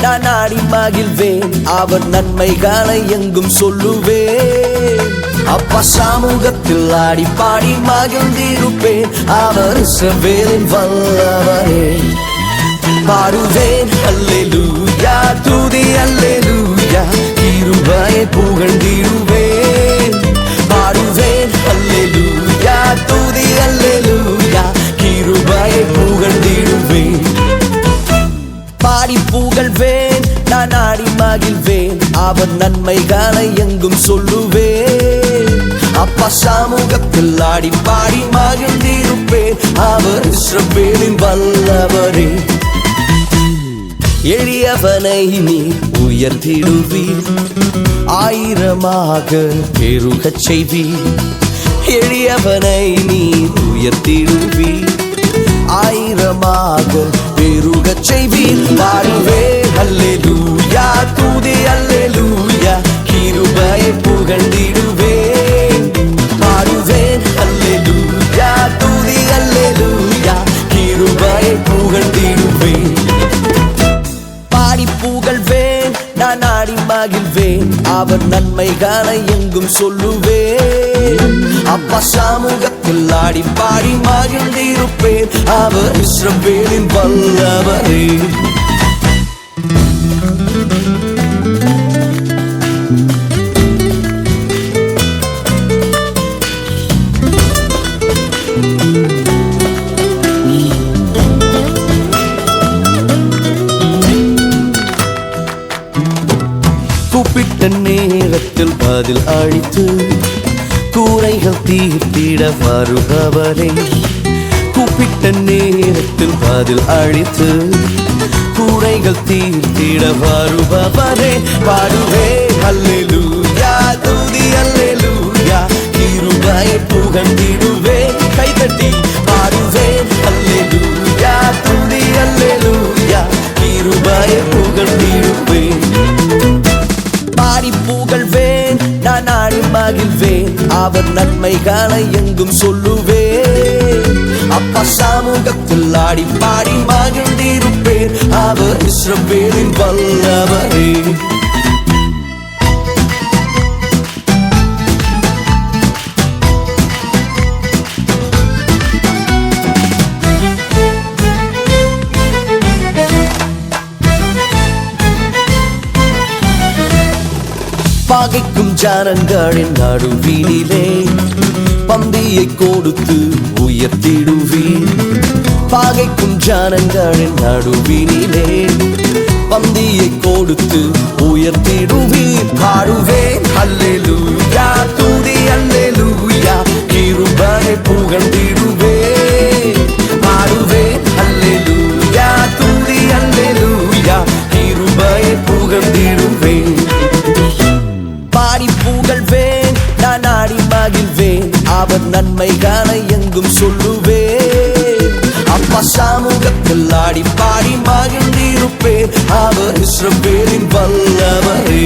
நான் ஆடி மகிழ்வேன், அவர் நன்மைகளை எங்கும் சொல்லுவேன். அப்பா சமூகத்தில் ஆடி பாடி மகிழ்ந்திருப்பேன், அவர் இஸ்ரவேலின் வல்லவரே. பாடுவேன் அல்லேலூயா, துதி அல்லேலூயா, கிருபையை புகழ்ந்திடுவேன். பாடுவேன் அல்லேலூயா, துதி அல்லேலூயா, கிருபையை புகழ்ந்திடுவேன். பாடி புகழ்வேன், நான் ஆடி மகிழ்வேன், அவர் நன்மைகளை எங்கும் சொல்லுவேன். அப்பா சமூகத்தில் ஆடி பாடி மகிழ்ந்திருப்பேன், அவர் இஸ்ரவேலின் வல்லவரே. எளியவனை நீ உயர்த்திடுவீர், ஆயிரமாக பெருகச் செய்வீர். எளியவனை நீ உயர்த்திடுவீர், ஆயிரமாக பெருகச் செய்வீர். பாடுவேன் அல்லேலூயா, துதி அல்லேலூயா, கிருபையை புகழ்ந்திடுவேன். பாடுவேன் அல்லேலூயா, துதி அல்லேலூயா, கிருபையை புகழ்ந்திடுவேன். பாடி புகழ்வேன், நான் ஆடி மகிழ்வேன், அவர் நன்மைகளை எங்கும் சொல்லுவேன். அப்பா சமூகத்தில் ஆடி பாடி மகிழ்ந்திருப்பேன், அவர் இஸ்ரவேலின் வல்லவரே. கூப்பிட்ட நேரத்தில் பதில் அளித்து கூரைகள் தீர்த்திட வருபவரே. கூப்பிட்ட நேரத்தில் பதில் அளித்து கூரைகள் தீர்த்திட வருபவரே. பாடுவே அல்லேலூயா, துதி அல்லேலூயா, கிருபையை புகழ்ந்திடுவே. கைதட்டி பாடுவே அல்லேலூயா, துதி அல்லேலூயா, கிருபையை புகழ்ந்திடுவே. பாடி புகழ்வேன், நான் ஆடி மகிழ்வேன், அவர் நன்மைகளை எங்கும் சொல்லுவேன். அப்பா சமூகத்தில் ஆடி பாடி மகிழ்ந்திருப்பேன், அவர் இஸ்ரவேலின் வல்லவரே. பகைக்கும் ஜனங்களின் நடுவினிலே பந்தியை கொடுத்து உயர்த்திடுவீர். பகைக்கும் ஜனங்களின் நடுவினிலே பந்தியை கொடுத்து உயர்த்திடுவீர். பாடுவேன் அல்லேலூயா, துதி அல்லேலூயா, கிருபையை புகழ்ந்திடுவேன். பாடுவேன் அல்லேலூயா, துதி அல்லேலூயா, கிருபையை புகழ்ந்திடுவேன். பாடி புகழ்வேன், நான் ஆடி மகிழ்வேன், அவர் நன்மைகளை எங்கும் சொல்லுவேன். அப்பா சமூகத்தில் ஆடி பாடி மகிழ்ந்திருப்பேன், அவர் இஸ்ரவேலின் வல்லவரே.